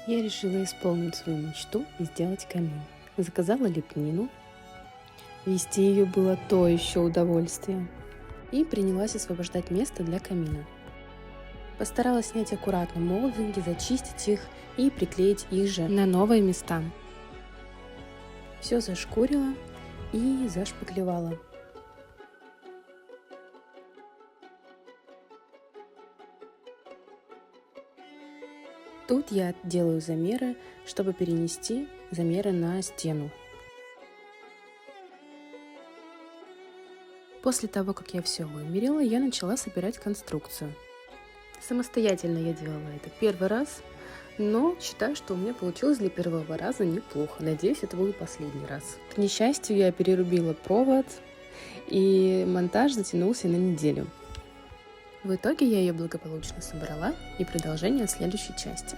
Я решила исполнить свою мечту и сделать камин. Заказала лепнину. Вести ее было то еще удовольствие. И принялась освобождать место для камина. Постаралась снять аккуратно молдинги, зачистить их и приклеить их же на новые места. Все зашкурила и зашпаклевала. Тут я делаю замеры, чтобы перенести замеры на стену. После того, как я все вымерила, я начала собирать конструкцию. Самостоятельно я делала это первый раз, но считаю, что у меня получилось для первого раза неплохо. Надеюсь, это будет последний раз. К несчастью, я перерубила провод, и монтаж затянулся на неделю. В итоге я ее благополучно собрала, и продолжение в следующей части.